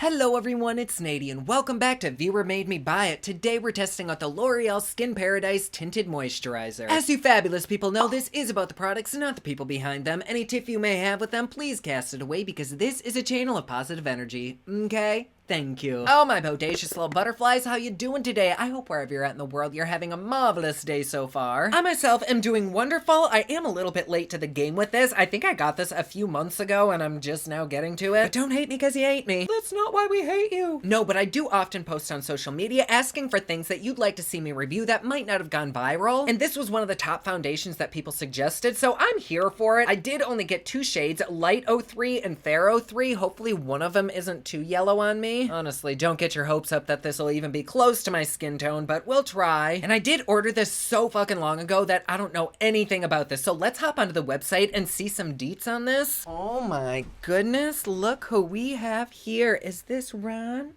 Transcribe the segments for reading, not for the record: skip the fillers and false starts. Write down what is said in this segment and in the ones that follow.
Hello everyone, it's Nady and welcome back to Viewer Made Me Buy It. Today we're testing out the L'Oreal Skin Paradise Tinted Moisturizer. As you fabulous people know, this is about the products and not the people behind them. Any tiff you may have with them, please cast it away because this is a channel of positive energy, okay? Thank you. Oh, my bodacious little butterflies, how you doing today? I hope wherever you're at in the world, you're having a marvelous day so far. I myself am doing wonderful. I am a little bit late to the game with this. I think I got this a few months ago and I'm just now getting to it. But don't hate me because you hate me. That's not why we hate you. No, but I do often post on social media asking for things that you'd like to see me review that might not have gone viral. And this was one of the top foundations that people suggested, so I'm here for it. I did only get two shades, Light 03 and Fair 03. Hopefully one of them isn't too yellow on me. Honestly, don't get your hopes up that this will even be close to my skin tone, but we'll try. And I did order this so fucking long ago that I don't know anything about this, so let's hop onto the website and see some deets on this. Oh my goodness, look who we have here. Is this Ron?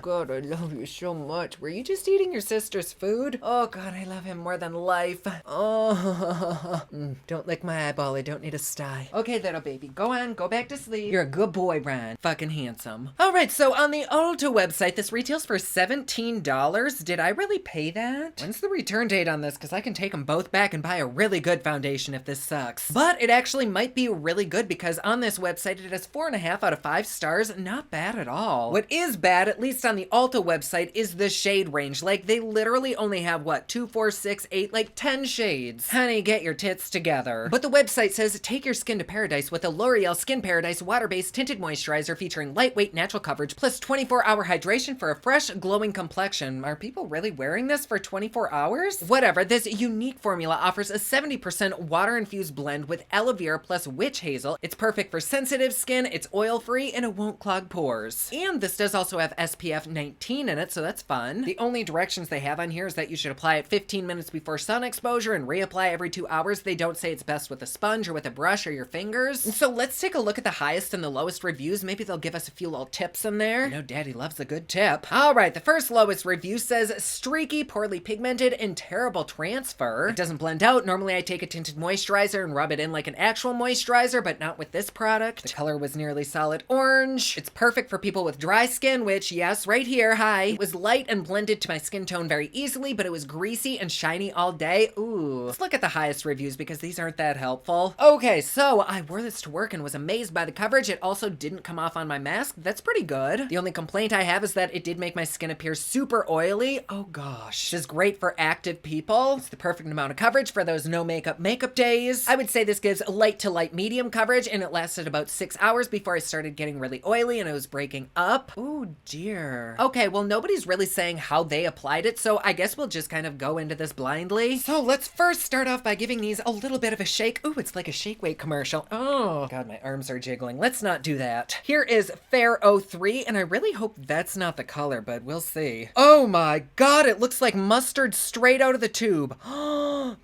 God, I love you so much. Were you just eating your sister's food? Oh God, I love him more than life. Oh, don't lick my eyeball, I don't need a sty. Okay, little baby, go on, go back to sleep. You're a good boy, Ron. Fucking handsome. All right, so on the Ulta website, this retails for $17. Did I really pay that? When's the return date on this? Because I can take them both back and buy a really good foundation if this sucks. But it actually might be really good because on this website, it has 4.5 out of 5 stars. Not bad at all. What is bad, at least on the Ulta website, is the shade range. Like, they literally only have, what, 2, 4, 6, 8, like 10 shades. Honey, get your tits together. But the website says, take your skin to paradise with a L'Oreal Skin Paradise water-based tinted moisturizer featuring lightweight natural coverage plus 24-hour hydration for a fresh, glowing complexion. Are people really wearing this for 24 hours? Whatever, this unique formula offers a 70% water-infused blend with aloe vera plus witch hazel. It's perfect for sensitive skin, it's oil-free, and it won't clog pores. And this does also have SPF 19 in it, so that's fun. The only directions they have on here is that you should apply it 15 minutes before sun exposure and reapply every 2 hours. They don't say it's best with a sponge or with a brush or your fingers. So let's take a look at the highest and the lowest reviews. Maybe they'll give us a few little tips in there. You know, Daddy loves a good tip. All right, the first lowest review says streaky, poorly pigmented, and terrible transfer. It doesn't blend out. Normally I take a tinted moisturizer and rub it in like an actual moisturizer, but not with this product. The color was nearly solid orange. It's perfect for people with dry skin, which, yes, right here, hi. It was light and blended to my skin tone very easily, but it was greasy and shiny all day. Ooh. Let's look at the highest reviews because these aren't that helpful. Okay, so I wore this to work and was amazed by the coverage. It also didn't come off on my mask. That's pretty good. The only complaint I have is that it did make my skin appear super oily. Oh gosh. This is great for active people. It's the perfect amount of coverage for those no makeup days. I would say this gives light to light medium coverage, and it lasted about 6 hours before I started getting really oily and it was breaking up. Oh dear. Okay, well nobody's really saying how they applied it, so I guess we'll just kind of go into this blindly. So let's first start off by giving these a little bit of a shake. Ooh, it's like a shake weight commercial. Oh God, my arms are jiggling. Let's not do that. Here is Fair 03, and I really hope that's not the color, but we'll see. Oh my God, it looks like mustard straight out of the tube.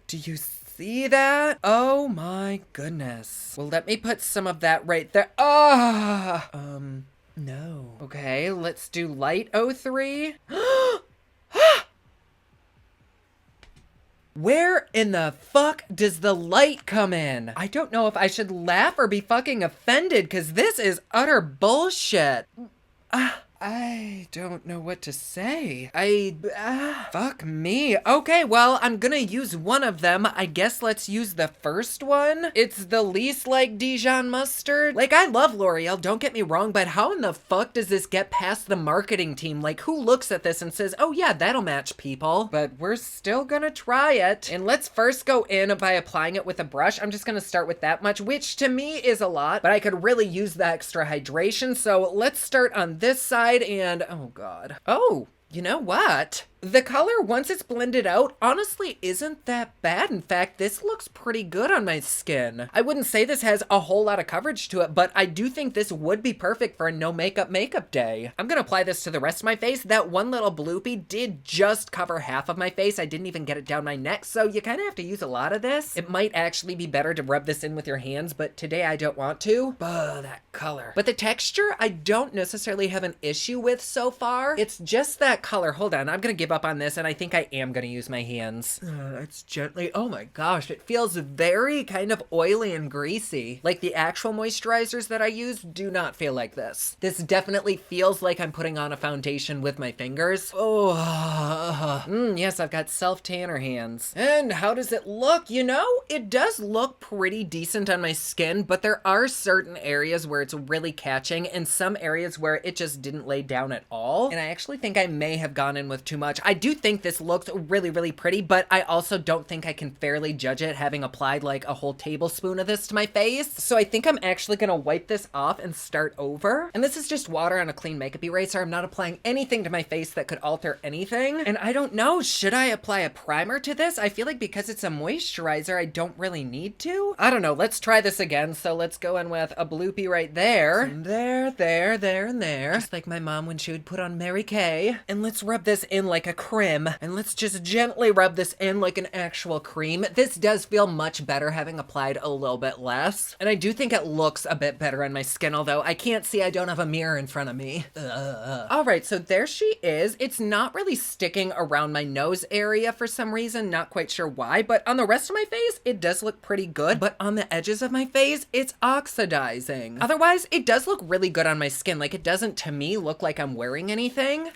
Do you see that? Oh my goodness. Well, let me put some of that right there. No. Okay, let's do Light 03. Where in the fuck does the light come in? I don't know if I should laugh or be fucking offended because this is utter bullshit. I don't know what to say. Fuck me. Okay, well, I'm gonna use one of them. I guess let's use the first one. It's the least like Dijon mustard. Like, I love L'Oreal, don't get me wrong, but how in the fuck does this get past the marketing team? Like, who looks at this and says, oh yeah, that'll match people? But we're still gonna try it. And let's first go in by applying it with a brush. I'm just gonna start with that much, which to me is a lot, but I could really use the extra hydration. So let's start on this side. And oh God. Oh, you know what? The color, once it's blended out, honestly isn't that bad. In fact, this looks pretty good on my skin. I wouldn't say this has a whole lot of coverage to it, but I do think this would be perfect for a no makeup day. I'm gonna apply this to the rest of my face. That one little bloopy did just cover half of my face. I didn't even get it down my neck, so you kind of have to use a lot of this. It might actually be better to rub this in with your hands, but today I don't want to. That color. But the texture, I don't necessarily have an issue with so far. It's just that color. Hold on, I'm gonna give gave up on this, and I think I am gonna use my hands. It's gently, oh my gosh, it feels very kind of oily and greasy. Like the actual moisturizers that I use do not feel like this. This definitely feels like I'm putting on a foundation with my fingers. Oh, yes, I've got self-tanner hands. And how does it look? You know, it does look pretty decent on my skin, but there are certain areas where it's really catching and some areas where it just didn't lay down at all. And I actually think I may have gone in with too much. I do think this looks really, really pretty, but I also don't think I can fairly judge it having applied like a whole tablespoon of this to my face. So I think I'm actually gonna wipe this off and start over. And this is just water on a clean makeup eraser. I'm not applying anything to my face that could alter anything. And I don't know, should I apply a primer to this? I feel like because it's a moisturizer, I don't really need to. I don't know, let's try this again. So let's go in with a bloopy right there. And there, and there. Just like my mom when she would put on Mary Kay. And let's rub this in like a creme. And let's just gently rub this in like an actual cream. This does feel much better having applied a little bit less. And I do think it looks a bit better on my skin, although I can't see, I don't have a mirror in front of me. All right, so there she is. It's not really sticking around my nose area for some reason, not quite sure why, but on the rest of my face, it does look pretty good, but on the edges of my face, it's oxidizing. Otherwise, it does look really good on my skin. Like, it doesn't, to me, look like I'm wearing anything.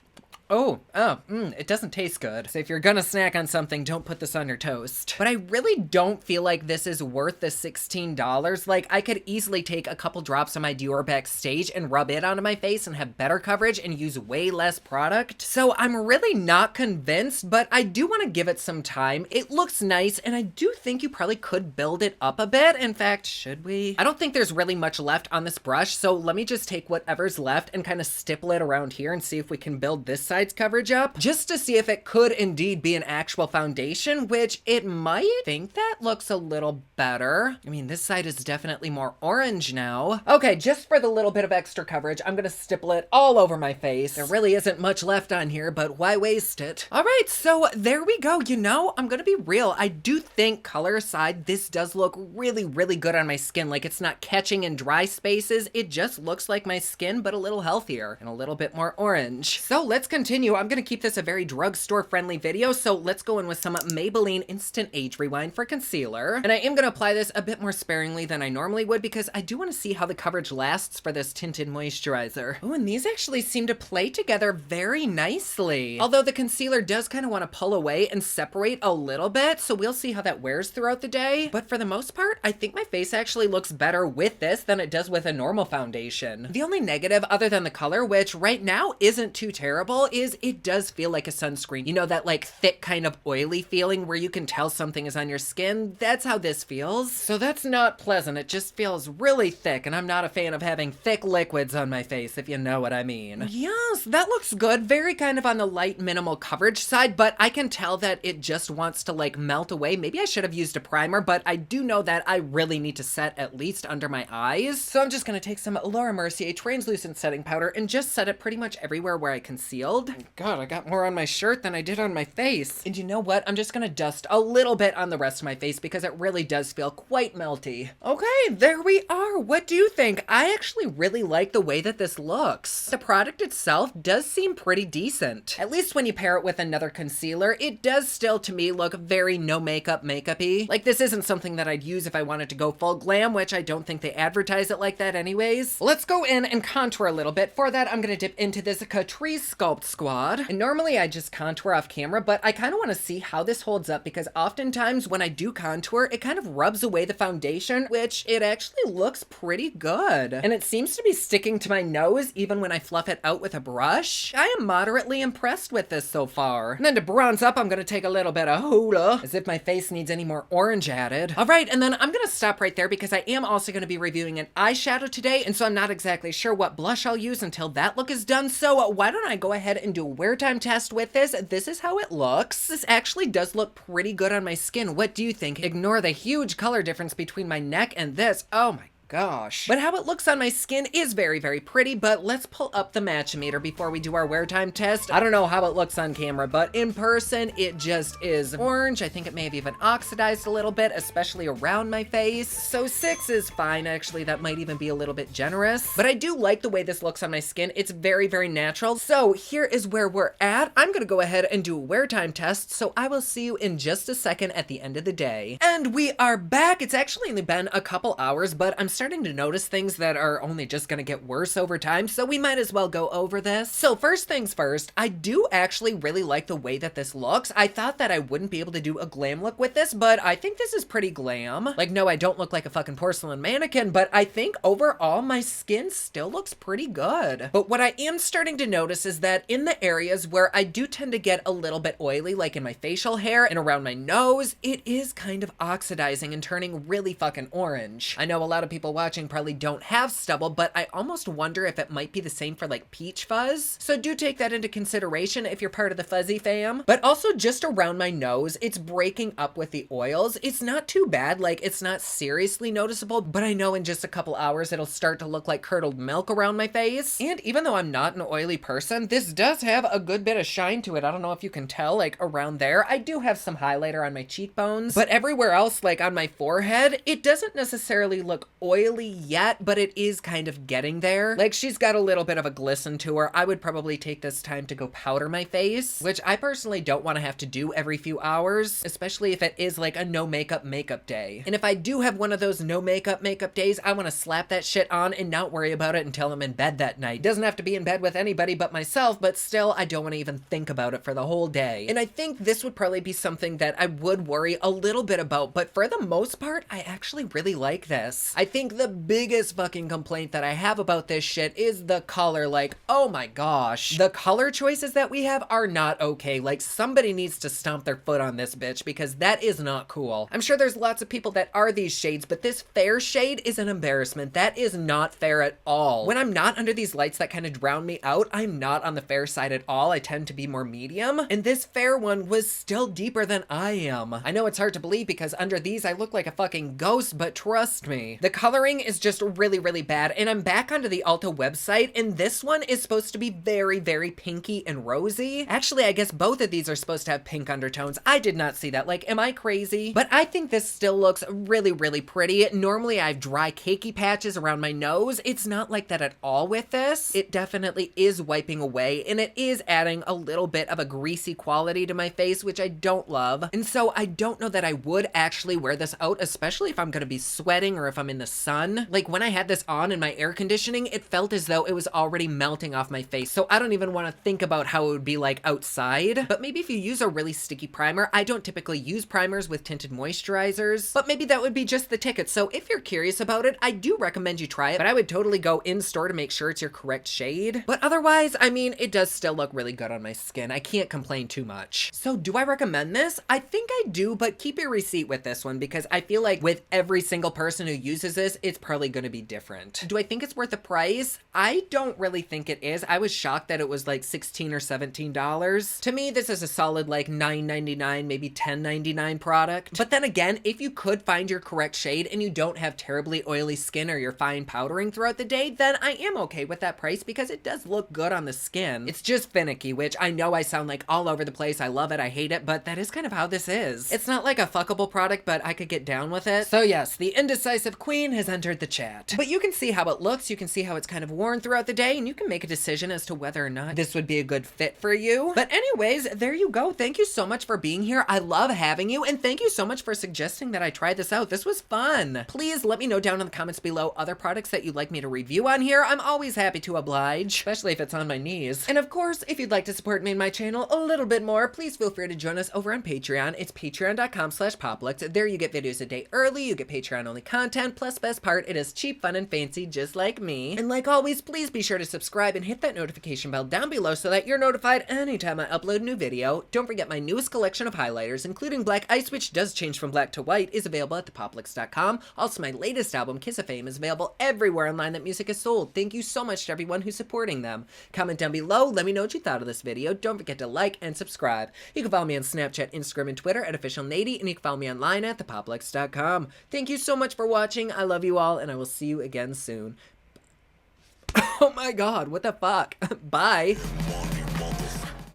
It doesn't taste good. So if you're gonna snack on something, don't put this on your toast. But I really don't feel like this is worth the $16. Like, I could easily take a couple drops of my Dior backstage and rub it onto my face and have better coverage and use way less product. So I'm really not convinced, but I do want to give it some time. It looks nice, and I do think you probably could build it up a bit. In fact, should we? I don't think there's really much left on this brush, so let me just take whatever's left and kind of stipple it around here and see if we can build this side's coverage up, just to see if it could indeed be an actual foundation, which it might. I think that looks a little better. I mean, this side is definitely more orange now. Okay, just for the little bit of extra coverage, I'm gonna stipple it all over my face. There really isn't much left on here, but why waste it? All right, so there we go. You know, I'm gonna be real. I do think color aside, this does look really, really good on my skin. Like, it's not catching in dry spaces. It just looks like my skin, but a little healthier and a little bit more orange. So let's continue. I'm gonna keep this a very drugstore friendly video, so let's go in with some Maybelline Instant Age Rewind for concealer. And I am gonna apply this a bit more sparingly than I normally would because I do want to see how the coverage lasts for this tinted moisturizer. Oh, and these actually seem to play together very nicely. Although the concealer does kind of want to pull away and separate a little bit, so we'll see how that wears throughout the day. But for the most part, I think my face actually looks better with this than it does with a normal foundation. The only negative, other than the color, which right now isn't too terrible, is it does feel like a sunscreen. You know, that like thick kind of oily feeling where you can tell something is on your skin? That's how this feels. So that's not pleasant. It just feels really thick, and I'm not a fan of having thick liquids on my face, if you know what I mean. Yes, that looks good. Very kind of on the light minimal coverage side, but I can tell that it just wants to like melt away. Maybe I should have used a primer, but I do know that I really need to set at least under my eyes. So I'm just gonna take some Laura Mercier translucent setting powder and just set it pretty much everywhere where I concealed. God, I got more on my shirt than I did on my face. And you know what? I'm just gonna dust a little bit on the rest of my face because it really does feel quite melty. Okay, there we are. What do you think? I actually really like the way that this looks. The product itself does seem pretty decent. At least when you pair it with another concealer, it does still to me look very no makeup-y. Like, this isn't something that I'd use if I wanted to go full glam, which I don't think they advertise it like that anyways. Let's go in and contour a little bit. For that, I'm gonna dip into this Catrice Sculpt Squad. And normally I just contour off camera, but I kind of want to see how this holds up because oftentimes when I do contour, it kind of rubs away the foundation, which it actually looks pretty good. And it seems to be sticking to my nose even when I fluff it out with a brush. I am moderately impressed with this so far. And then to bronze up, I'm going to take a little bit of Huda, as if my face needs any more orange added. All right, and then I'm going to stop right there because I am also going to be reviewing an eyeshadow today, and so I'm not exactly sure what blush I'll use until that look is done. So why don't I go ahead and do a wear time test with this. This is how it looks. This actually does look pretty good on my skin. What do you think? Ignore the huge color difference between my neck and this. Oh my gosh. But how it looks on my skin is very, very pretty, but let's pull up the match-o-meter before we do our wear time test. I don't know how it looks on camera, but in person, it just is orange. I think it may have even oxidized a little bit, especially around my face. So 6 is fine, actually. That might even be a little bit generous. But I do like the way this looks on my skin. It's very, very natural. So here is where we're at. I'm gonna go ahead and do a wear time test, so I will see you in just a second at the end of the day. And we are back. It's actually only been a couple hours, but I'm starting to notice things that are only just gonna get worse over time, so we might as well go over this. So first things first, I do actually really like the way that this looks. I thought that I wouldn't be able to do a glam look with this, but I think this is pretty glam. Like, no, I don't look like a fucking porcelain mannequin, but I think overall my skin still looks pretty good. But what I am starting to notice is that in the areas where I do tend to get a little bit oily, like in my facial hair and around my nose, it is kind of oxidizing and turning really fucking orange. I know a lot of people watching probably don't have stubble, but I almost wonder if it might be the same for like peach fuzz. So do take that into consideration if you're part of the fuzzy fam. But also just around my nose, it's breaking up with the oils. It's not too bad, like it's not seriously noticeable, but I know in just a couple hours it'll start to look like curdled milk around my face. And even though I'm not an oily person, this does have a good bit of shine to it. I don't know if you can tell, like around there, I do have some highlighter on my cheekbones, but everywhere else, like on my forehead, it doesn't necessarily look oily yet, but it is kind of getting there. Like she's got a little bit of a glisten to her. I would probably take this time to go powder my face, which I personally don't want to have to do every few hours, especially if it is like a no makeup day. And if I do have one of those no makeup days, I want to slap that shit on and not worry about it until I'm in bed that night. Doesn't have to be in bed with anybody but myself, but still, I don't want to even think about it for the whole day. And I think this would probably be something that I would worry a little bit about, but for the most part, I actually really like this. I think the biggest fucking complaint that I have about this shit is the color. Like, oh my gosh. The color choices that we have are not okay. Like, somebody needs to stomp their foot on this bitch because that is not cool. I'm sure there's lots of people that are these shades, but this fair shade is an embarrassment. That is not fair at all. When I'm not under these lights that kind of drown me out, I'm not on the fair side at all. I tend to be more medium, and this fair one was still deeper than I am. I know it's hard to believe because under these I look like a fucking ghost, but trust me. The coloring is just really, really bad, and I'm back onto the Ulta website, and this one is supposed to be very, very pinky and rosy. Actually, I guess both of these are supposed to have pink undertones. I did not see that. Like, am I crazy? But I think this still looks really, really pretty. Normally I have dry cakey patches around my nose. It's not like that at all with this. It definitely is wiping away, and it is adding a little bit of a greasy quality to my face, which I don't love. And so I don't know that I would actually wear this out, especially if I'm gonna be sweating or if I'm in the sun. Like when I had this on in my air conditioning, it felt as though it was already melting off my face. So I don't even want to think about how it would be like outside. But maybe if you use a really sticky primer, I don't typically use primers with tinted moisturizers, but maybe that would be just the ticket. So if you're curious about it, I do recommend you try it, but I would totally go in store to make sure it's your correct shade. But otherwise, I mean, it does still look really good on my skin. I can't complain too much. So do I recommend this? I think I do, but keep your receipt with this one because I feel like with every single person who uses this, it's probably going to be different. Do I think it's worth the price? I don't really think it is. I was shocked that it was like $16 or $17. To me, this is a solid like $9.99, maybe $10.99 product. But then again, if you could find your correct shade and you don't have terribly oily skin or you're fine powdering throughout the day, then I am okay with that price because it does look good on the skin. It's just finicky, which I know I sound like all over the place. I love it, I hate it, but that is kind of how this is. It's not like a fuckable product, but I could get down with it. So yes, the indecisive queen has entered the chat. But you can see how it looks, you can see how it's kind of worn throughout the day, and you can make a decision as to whether or not this would be a good fit for you. But anyways, there you go. Thank you so much for being here. I love having you, and thank you so much for suggesting that I try this out. This was fun. Please let me know down in the comments below other products that you'd like me to review on here. I'm always happy to oblige, especially if it's on my knees. And of course, if you'd like to support me and my channel a little bit more, please feel free to join us over on Patreon. It's patreon.com/poplux. There you get videos a day early, you get Patreon only content, plus best part, it is cheap, fun, and fancy just like me. And like always, please be sure to subscribe and hit that notification bell down below so that you're notified anytime I upload a new video. Don't forget my newest collection of highlighters, including Black Ice, which does change from black to white, is available at thepoplux.com. Also, my latest album, Kiss of Fame, is available everywhere online that music is sold. Thank you so much to everyone who's supporting them. Comment down below, let me know what you thought of this video. Don't forget to like and subscribe. You can follow me on Snapchat, Instagram, and Twitter at officialnady, and you can follow me online at thepoplux.com. Thank you so much for watching. I love you. love you all, and I will see you again soon. Oh my god, what the fuck? Bye.